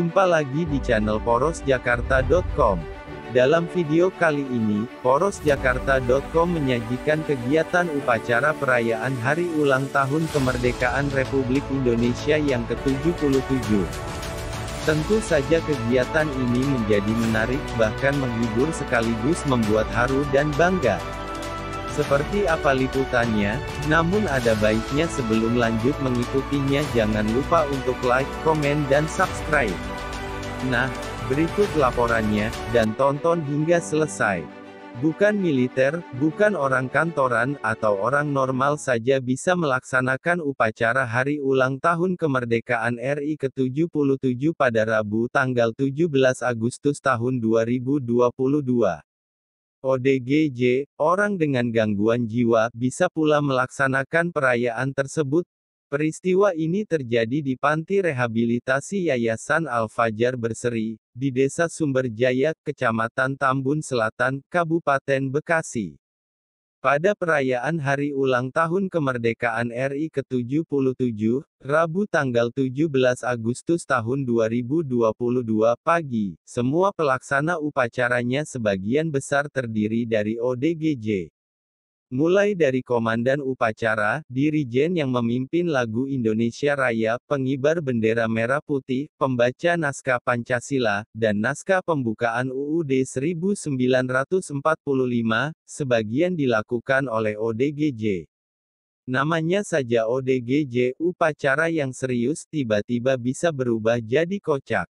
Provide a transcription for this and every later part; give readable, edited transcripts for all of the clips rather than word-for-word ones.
Jumpa lagi di channel porosjakarta.com. Dalam video kali ini, porosjakarta.com menyajikan kegiatan upacara perayaan Hari Ulang Tahun Kemerdekaan Republik Indonesia yang ke-77. Tentu saja kegiatan ini menjadi menarik, bahkan menghibur sekaligus membuat haru dan bangga. Seperti apa liputannya? Namun ada baiknya sebelum lanjut mengikutinya jangan lupa untuk like, komen dan subscribe. Nah, berikut laporannya, dan tonton hingga selesai. Bukan militer, bukan orang kantoran, atau orang normal saja bisa melaksanakan upacara Hari Ulang Tahun Kemerdekaan RI ke-77 pada Rabu tanggal 17 Agustus tahun 2022. ODGJ, orang dengan gangguan jiwa, bisa pula melaksanakan perayaan tersebut. Peristiwa ini terjadi di Panti Rehabilitasi Yayasan Al-Fajar Berseri, di Desa Sumberjaya, Kecamatan Tambun Selatan, Kabupaten Bekasi. Pada perayaan Hari Ulang Tahun Kemerdekaan RI ke-77, Rabu tanggal 17 Agustus tahun 2022 pagi, semua pelaksana upacaranya sebagian besar terdiri dari ODGJ. Mulai dari komandan upacara, dirijen yang memimpin lagu Indonesia Raya, pengibar bendera merah putih, pembaca naskah Pancasila, dan naskah pembukaan UUD 1945, sebagian dilakukan oleh ODGJ. Namanya saja ODGJ, upacara yang serius tiba-tiba bisa berubah jadi kocak.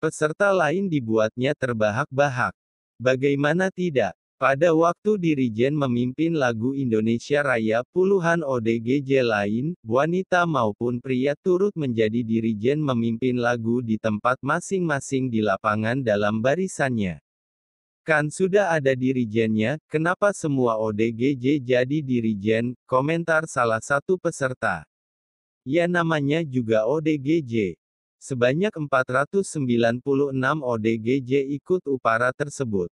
Peserta lain dibuatnya terbahak-bahak. Bagaimana tidak? Pada waktu dirijen memimpin lagu Indonesia Raya, puluhan ODGJ lain, wanita maupun pria turut menjadi dirijen memimpin lagu di tempat masing-masing di lapangan dalam barisannya. Kan sudah ada dirijennya, kenapa semua ODGJ jadi dirijen? Komentar salah satu peserta. Ya, namanya juga ODGJ. Sebanyak 496 ODGJ ikut upacara tersebut.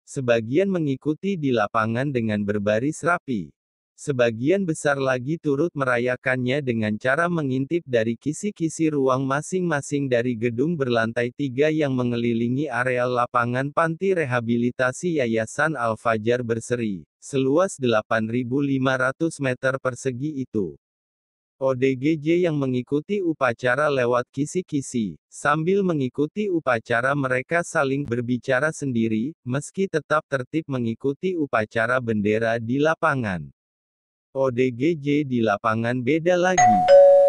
Sebagian mengikuti di lapangan dengan berbaris rapi. Sebagian besar lagi turut merayakannya dengan cara mengintip dari kisi-kisi ruang masing-masing dari gedung berlantai 3 yang mengelilingi areal lapangan Panti Rehabilitasi Yayasan Al-Fajar Berseri, seluas 8.500 meter persegi itu. ODGJ yang mengikuti upacara lewat kisi-kisi, sambil mengikuti upacara mereka saling berbicara sendiri, meski tetap tertib mengikuti upacara bendera di lapangan. ODGJ di lapangan beda lagi.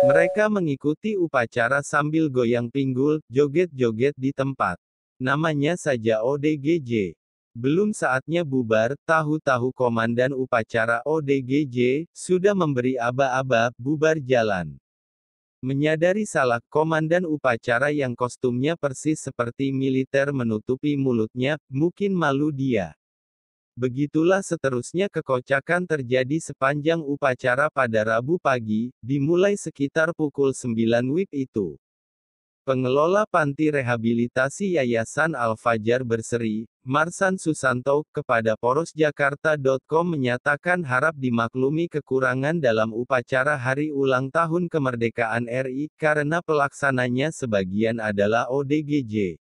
Mereka mengikuti upacara sambil goyang pinggul, joget-joget di tempat. Namanya saja ODGJ. Belum saatnya bubar, tahu-tahu komandan upacara ODGJ sudah memberi aba-aba, bubar jalan. Menyadari salah, komandan upacara yang kostumnya persis seperti militer menutupi mulutnya, mungkin malu dia. Begitulah seterusnya kekocakan terjadi sepanjang upacara pada Rabu pagi, dimulai sekitar pukul 9 WIB itu. Pengelola Panti Rehabilitasi Yayasan Al-Fajar Berseri, Marsan Susanto, kepada porosjakarta.com menyatakan harap dimaklumi kekurangan dalam upacara Hari Ulang Tahun Kemerdekaan RI, karena pelaksananya sebagian adalah ODGJ.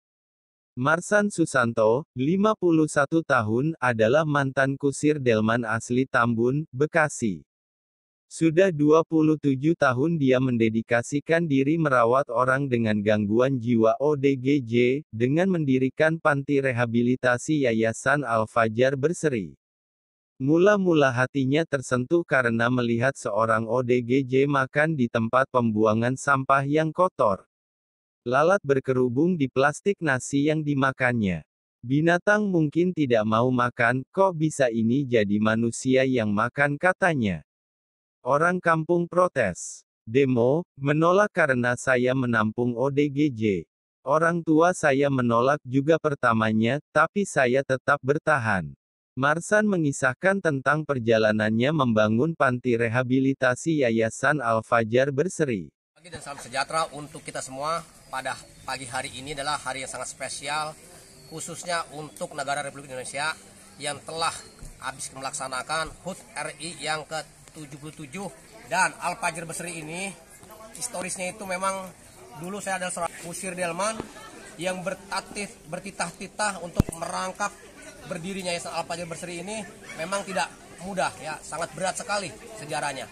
Marsan Susanto, 51 tahun, adalah mantan kusir Delman asli Tambun, Bekasi. Sudah 27 tahun dia mendedikasikan diri merawat orang dengan gangguan jiwa ODGJ, dengan mendirikan Panti Rehabilitasi Yayasan Al-Fajar Berseri. Mula-mula hatinya tersentuh karena melihat seorang ODGJ makan di tempat pembuangan sampah yang kotor. Lalat berkerubung di plastik nasi yang dimakannya. Binatang mungkin tidak mau makan, kok bisa ini jadi manusia yang makan, katanya. Orang kampung protes. Demo, menolak karena saya menampung ODGJ. Orang tua saya menolak juga pertamanya, tapi saya tetap bertahan. Marsan mengisahkan tentang perjalanannya membangun Panti Rehabilitasi Yayasan Al-Fajar Berseri. Pagi dan salam sejahtera untuk kita semua. Pada pagi hari ini adalah hari yang sangat spesial, khususnya untuk negara Republik Indonesia yang telah habis melaksanakan HUT RI yang ke-77, dan Al-Fajar Berseri ini historisnya itu memang Dulu saya adalah seorang kusir delman yang bertitah-titah untuk merangkap berdirinya Yayasan Al-Fajar Berseri ini memang tidak mudah ya, sangat berat sekali sejarahnya.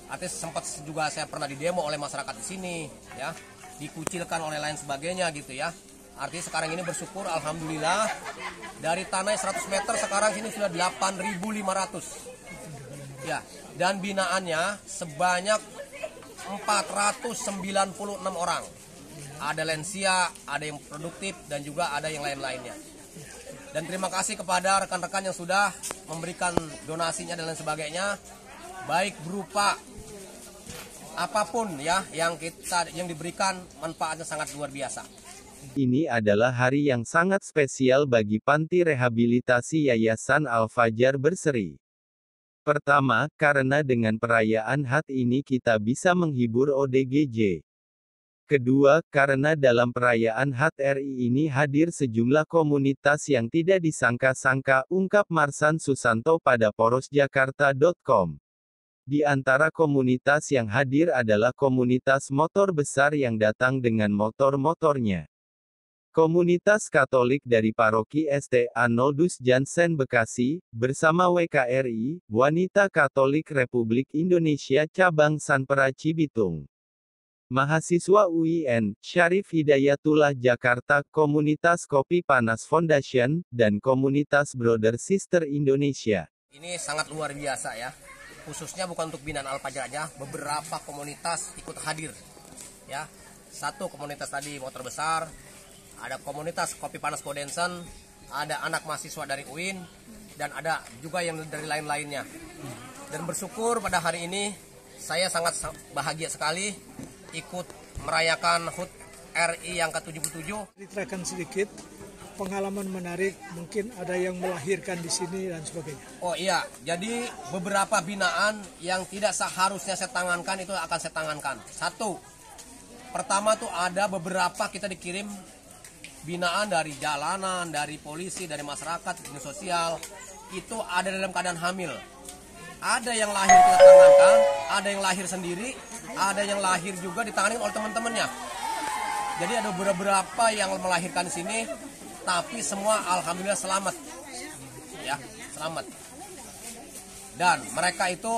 Artinya sempat juga saya pernah didemo oleh masyarakat di sini ya, dikucilkan oleh lain sebagainya gitu ya. Artinya sekarang ini bersyukur alhamdulillah dari tanah 100 meter sekarang sini sudah 8.500 ya, dan binaannya sebanyak 496 orang. Ada lansia, ada yang produktif, dan juga ada yang lain-lainnya. Dan terima kasih kepada rekan-rekan yang sudah memberikan donasinya dan lain sebagainya, baik berupa apapun ya yang diberikan, manfaatnya sangat luar biasa. Ini adalah hari yang sangat spesial bagi Panti Rehabilitasi Yayasan Al-Fajar Berseri. Pertama, karena dengan perayaan HUT ini kita bisa menghibur ODGJ. Kedua, karena dalam perayaan HUT RI ini hadir sejumlah komunitas yang tidak disangka-sangka, ungkap Marsan Susanto pada porosjakarta.com. Di antara komunitas yang hadir adalah komunitas motor besar yang datang dengan motor-motornya. Komunitas Katolik dari Paroki St. Arnoldus Jansen Bekasi, bersama WKRI, Wanita Katolik Republik Indonesia Cabang Sanpera Cibitung. Mahasiswa UIN, Syarif Hidayatullah Jakarta, Komunitas Kopi Panas Foundation, dan Komunitas Brother Sister Indonesia. Ini sangat luar biasa ya, khususnya bukan untuk binaan Al-Fajar aja, beberapa komunitas ikut hadir ya. Satu komunitas tadi motor besar, ada komunitas Kopi Panas Foundation, ada anak mahasiswa dari UIN, dan ada juga yang dari lain-lainnya. Dan bersyukur pada hari ini, saya sangat bahagia sekali ikut merayakan HUT RI yang ke-77. Ceritakan sedikit pengalaman menarik, mungkin ada yang melahirkan di sini dan sebagainya. Oh iya, jadi beberapa binaan yang tidak seharusnya saya tangankan itu akan saya tangankan. Satu, pertama tuh ada beberapa kita dikirim binaan dari jalanan, dari polisi, dari masyarakat, dinas sosial, itu ada dalam keadaan hamil. Ada yang lahir kita tangankan, ada yang lahir sendiri, ada yang lahir juga ditangani oleh teman-temannya. Jadi ada beberapa yang melahirkan di sini, tapi semua alhamdulillah selamat. Ya, selamat. Dan mereka itu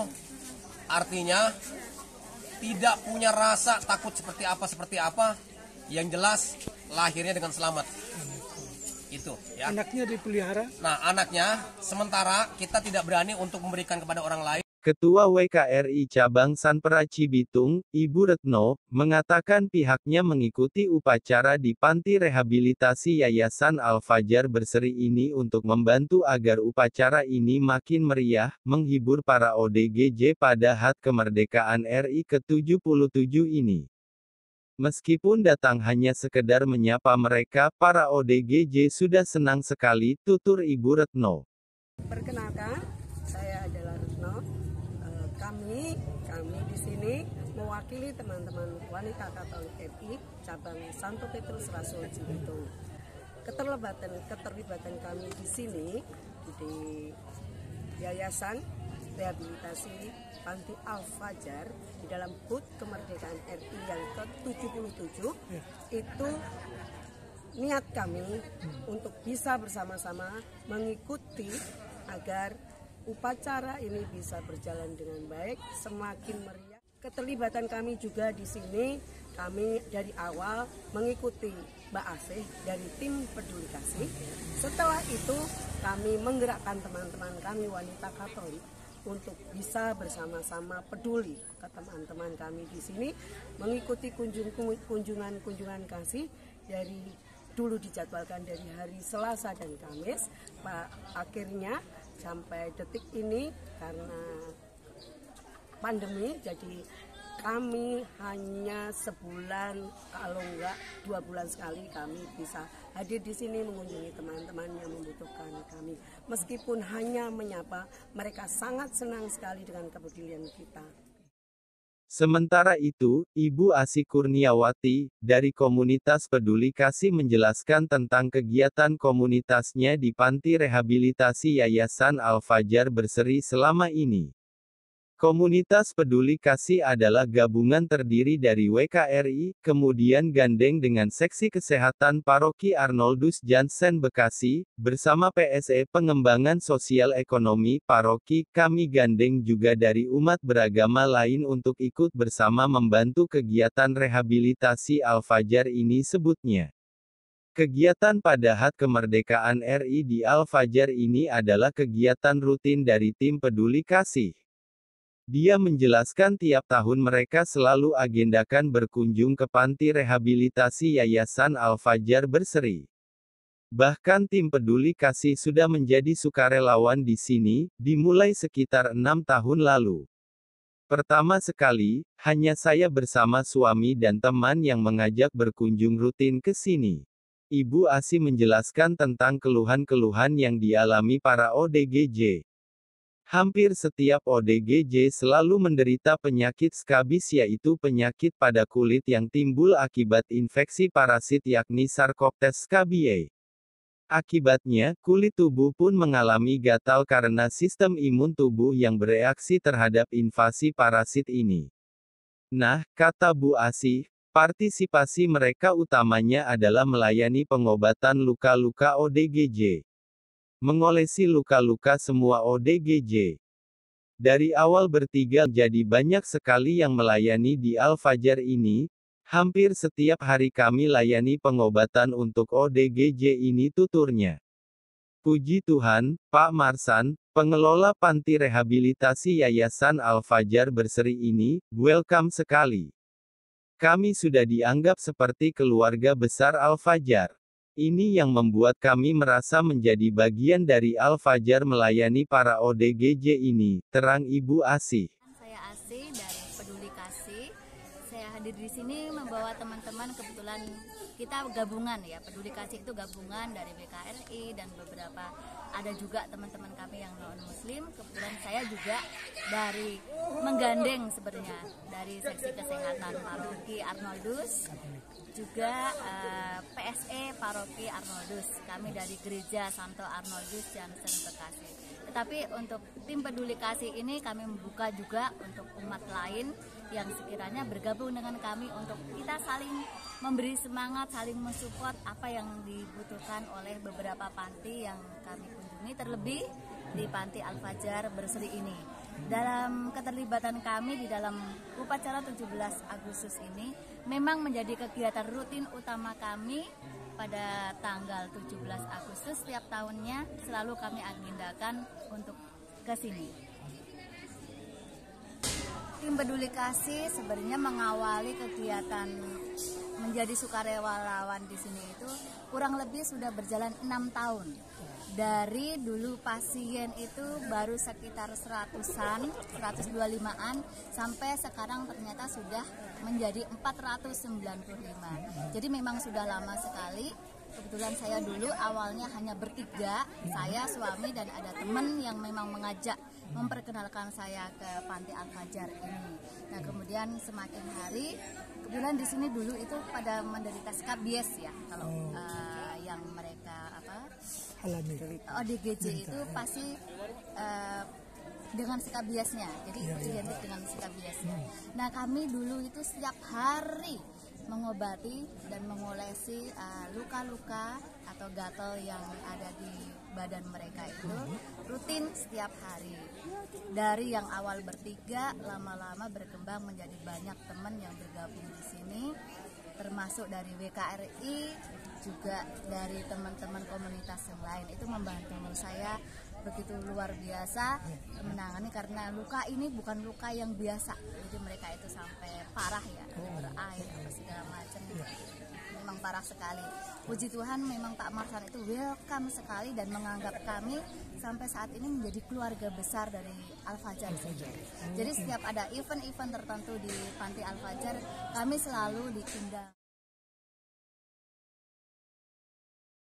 artinya tidak punya rasa takut seperti apa, yang jelas lahirnya dengan selamat. Itu ya. Anaknya dipelihara? Nah, anaknya sementara kita tidak berani untuk memberikan kepada orang lain. Ketua WKRI Cabang Sanpera Cibitung, Ibu Retno, mengatakan pihaknya mengikuti upacara di Panti Rehabilitasi Yayasan Al-Fajar Berseri ini untuk membantu agar upacara ini makin meriah, menghibur para ODGJ pada HUT Kemerdekaan RI ke-77 ini. Meskipun datang hanya sekedar menyapa mereka, para ODGJ sudah senang sekali, tutur Ibu Retno. Perkenalkan, saya adalah Retno. Kami di sini mewakili teman-teman Wanita Katolik RI cabang Santo Petrus Rasul Cibitung. Keterlibatan kami di sini di Yayasan Rehabilitasi Panti Al-Fajar di dalam HUT Kemerdekaan RI yang ke-77 itu niat kami untuk bisa bersama-sama mengikuti agar upacara ini bisa berjalan dengan baik, semakin meriah. Keterlibatan kami juga di sini, kami dari awal mengikuti Mbak Asih dari tim Peduli Kasih. Setelah itu kami menggerakkan teman-teman kami wanita Katolik untuk bisa bersama-sama peduli ke teman-teman kami di sini, mengikuti kunjungan kasih dari dulu dijadwalkan dari hari Selasa dan Kamis. Akhirnya sampai detik ini karena pandemi, jadi kami hanya sebulan, kalau enggak 2 bulan sekali kami bisa hadir di sini mengunjungi teman-teman yang membutuhkan kami. Meskipun hanya menyapa, mereka sangat senang sekali dengan kepedulian kita. Sementara itu, Ibu Asih Kurniawati, dari Komunitas Peduli Kasih menjelaskan tentang kegiatan komunitasnya di Panti Rehabilitasi Yayasan Al-Fajar Berseri selama ini. Komunitas Peduli Kasih adalah gabungan terdiri dari WKRI, kemudian gandeng dengan Seksi Kesehatan Paroki Arnoldus Jansen Bekasi, bersama PSE Pengembangan Sosial Ekonomi Paroki. Kami gandeng juga dari umat beragama lain untuk ikut bersama membantu kegiatan rehabilitasi Al-Fajar ini sebutnya. Kegiatan pada HUT Kemerdekaan RI di Al-Fajar ini adalah kegiatan rutin dari tim Peduli Kasih. Dia menjelaskan tiap tahun mereka selalu agendakan berkunjung ke panti rehabilitasi Yayasan Al-Fajar Berseri. Bahkan tim Peduli Kasih sudah menjadi sukarelawan di sini, dimulai sekitar 6 tahun lalu. Pertama sekali, hanya saya bersama suami dan teman yang mengajak berkunjung rutin ke sini. Ibu Asi menjelaskan tentang keluhan-keluhan yang dialami para ODGJ. Hampir setiap ODGJ selalu menderita penyakit skabis, yaitu penyakit pada kulit yang timbul akibat infeksi parasit yakni Sarcoptes scabiei. Akibatnya, kulit tubuh pun mengalami gatal karena sistem imun tubuh yang bereaksi terhadap invasi parasit ini. Nah, kata Bu Asi, partisipasi mereka utamanya adalah melayani pengobatan luka-luka ODGJ. Mengolesi luka-luka semua ODGJ. Dari awal bertiga jadi banyak sekali yang melayani di Al-Fajar ini. Hampir setiap hari kami layani pengobatan untuk ODGJ ini, tuturnya. Puji Tuhan, Pak Marsan, pengelola panti rehabilitasi Yayasan Al-Fajar Berseri ini, welcome sekali. Kami sudah dianggap seperti keluarga besar Al-Fajar. Ini yang membuat kami merasa menjadi bagian dari Al-Fajar melayani para ODGJ ini, terang Ibu Asih. Saya Asih dari Peduli Kasih. Saya hadir di sini membawa teman-teman, kebetulan kita gabungan ya, Peduli Kasih itu gabungan dari WKRI dan beberapa ada juga teman-teman kami yang non-muslim. Kebetulan saya juga dari menggandeng sebenarnya dari Seksi Kesehatan Paroki Arnoldus, juga PSE Paroki Arnoldus, kami dari Gereja Santo Arnoldus Jansen Bekasi. Tetapi untuk tim Peduli Kasih ini kami membuka juga untuk umat lain yang sekiranya bergabung dengan kami untuk kita saling memberi semangat, saling mensupport apa yang dibutuhkan oleh beberapa panti yang kami kunjungi, terlebih di Panti Al-Fajar Berseri ini. Dalam keterlibatan kami di dalam upacara 17 Agustus ini memang menjadi kegiatan rutin utama kami pada tanggal 17 Agustus setiap tahunnya, selalu kami agendakan untuk ke sini. Tim Peduli Kasih sebenarnya mengawali kegiatan menjadi sukarelawan di sini itu kurang lebih sudah berjalan 6 tahun. Dari dulu pasien itu baru sekitar 100-an, 125-an, sampai sekarang ternyata sudah menjadi 495. Jadi memang sudah lama sekali. Kebetulan saya dulu awalnya hanya bertiga, saya, suami, dan ada teman yang memang mengajak memperkenalkan saya ke Panti Al-Fajar ini. Nah kemudian semakin hari, kebetulan di sini dulu itu pada menderita skabies ya, kalau yang mereka alami ODGJ itu pasti dengan skabiesnya, jadi identik dengan skabiesnya. Nah kami dulu itu setiap hari mengobati dan mengolesi luka-luka atau gatal yang ada di badan mereka itu rutin setiap hari. Dari yang awal bertiga, lama-lama berkembang menjadi banyak teman yang bergabung di sini, termasuk dari WKRI, juga dari teman-teman komunitas yang lain. Itu membantu saya begitu luar biasa menangani, karena luka ini bukan luka yang biasa, jadi mereka itu sampai parah ya, berair apa segala macam, memang parah sekali. Puji Tuhan memang Pak Marsan itu welcome sekali dan menganggap kami sampai saat ini menjadi keluarga besar dari Al-Fajar sendiri. Jadi setiap ada event-event tertentu di Panti Al-Fajar, kami selalu diundang.